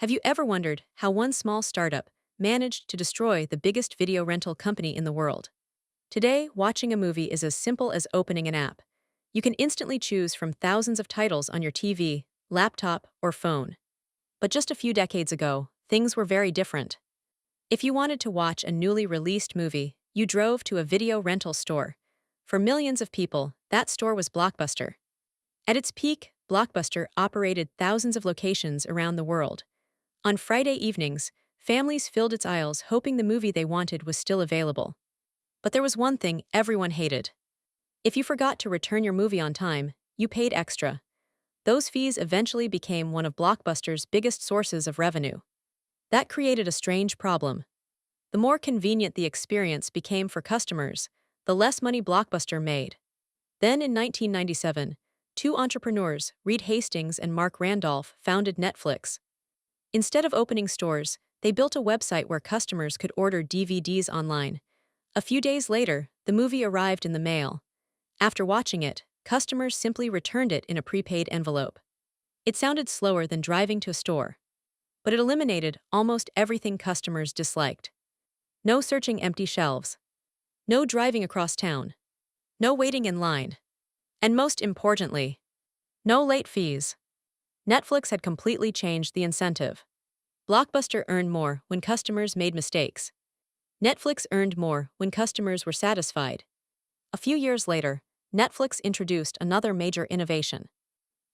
Have you ever wondered how one small startup managed to destroy the biggest video rental company in the world? Today, watching a movie is as simple as opening an app. You can instantly choose from thousands of titles on your TV, laptop, or phone. But just a few decades ago, things were very different. If you wanted to watch a newly released movie, you drove to a video rental store. For millions of people, that store was Blockbuster. At its peak, Blockbuster operated thousands of locations around the world. On Friday evenings, families filled its aisles hoping the movie they wanted was still available. But there was one thing everyone hated. If you forgot to return your movie on time, you paid extra. Those fees eventually became one of Blockbuster's biggest sources of revenue. That created a strange problem. The more convenient the experience became for customers, the less money Blockbuster made. Then in 1997, two entrepreneurs, Reed Hastings and Mark Randolph, founded Netflix. Instead of opening stores, they built a website where customers could order DVDs online. A few days later, the movie arrived in the mail. After watching it, customers simply returned it in a prepaid envelope. It sounded slower than driving to a store, but it eliminated almost everything customers disliked. No searching empty shelves. No driving across town. No waiting in line. And most importantly, no late fees. Netflix had completely changed the incentive. Blockbuster earned more when customers made mistakes. Netflix earned more when customers were satisfied. A few years later, Netflix introduced another major innovation.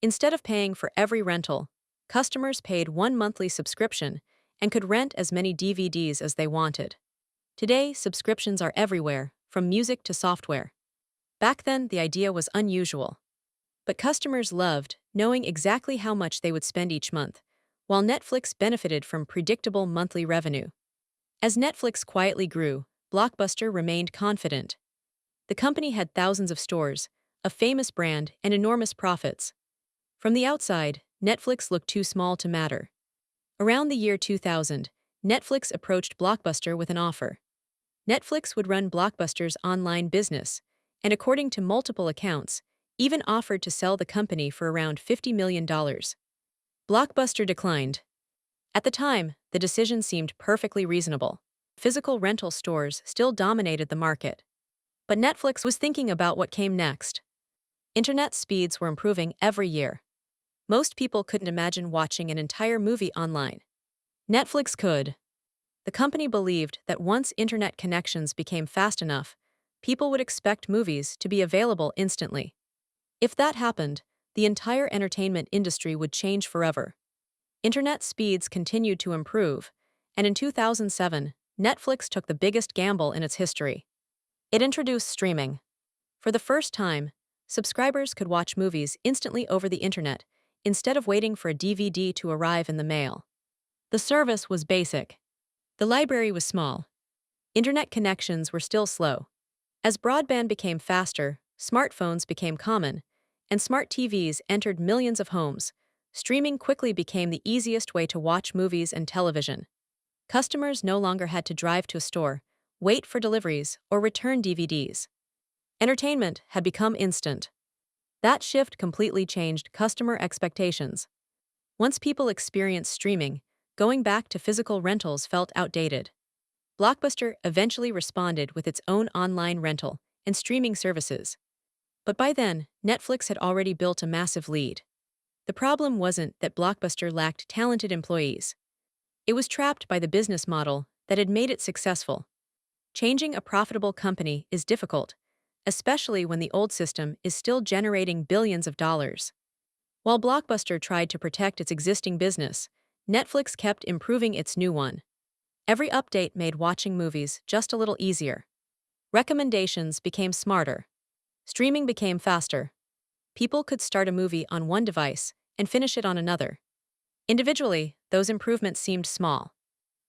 Instead of paying for every rental, customers paid one monthly subscription and could rent as many DVDs as they wanted. Today, subscriptions are everywhere, from music to software. Back then, the idea was unusual. But customers loved knowing exactly how much they would spend each month, while Netflix benefited from predictable monthly revenue. As Netflix quietly grew, Blockbuster remained confident. The company had thousands of stores, a famous brand, and enormous profits. From the outside, Netflix looked too small to matter. Around the year 2000, Netflix approached Blockbuster with an offer. Netflix would run Blockbuster's online business, and according to multiple accounts, even offered to sell the company for around $50 million. Blockbuster declined. At the time, the decision seemed perfectly reasonable. Physical rental stores still dominated the market. But Netflix was thinking about what came next. Internet speeds were improving every year. Most people couldn't imagine watching an entire movie online. Netflix could. The company believed that once internet connections became fast enough, people would expect movies to be available instantly. If that happened, the entire entertainment industry would change forever. Internet speeds continued to improve, and in 2007, Netflix took the biggest gamble in its history. It introduced streaming. For the first time, subscribers could watch movies instantly over the internet instead of waiting for a DVD to arrive in the mail. The service was basic. The library was small. Internet connections were still slow. As broadband became faster, smartphones became common, and smart TVs entered millions of homes, streaming quickly became the easiest way to watch movies and television. Customers no longer had to drive to a store, wait for deliveries, or return DVDs. Entertainment had become instant. That shift completely changed customer expectations. Once people experienced streaming, going back to physical rentals felt outdated. Blockbuster eventually responded with its own online rental and streaming services. But by then, Netflix had already built a massive lead. The problem wasn't that Blockbuster lacked talented employees. It was trapped by the business model that had made it successful. Changing a profitable company is difficult, especially when the old system is still generating billions of dollars. While Blockbuster tried to protect its existing business, Netflix kept improving its new one. Every update made watching movies just a little easier. Recommendations became smarter. Streaming became faster. People could start a movie on one device and finish it on another. Individually, those improvements seemed small.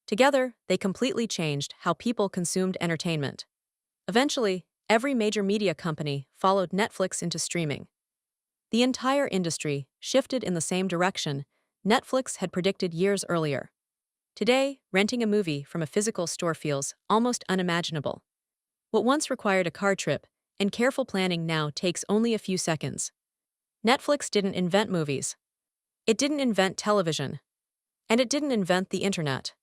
Together, they completely changed how people consumed entertainment. Eventually, every major media company followed Netflix into streaming. The entire industry shifted in the same direction Netflix had predicted years earlier. Today, renting a movie from a physical store feels almost unimaginable. What once required a car trip and careful planning now takes only a few seconds. Netflix didn't invent movies. It didn't invent television. And it didn't invent the internet.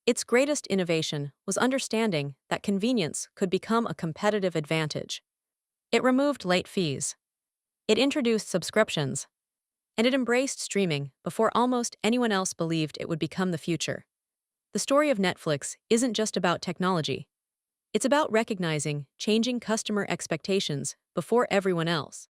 Its greatest innovation was understanding that convenience could become a competitive advantage. It removed late fees. It introduced subscriptions. And it embraced streaming before almost anyone else believed it would become the future. The story of Netflix isn't just about technology. It's about recognizing changing customer expectations before everyone else.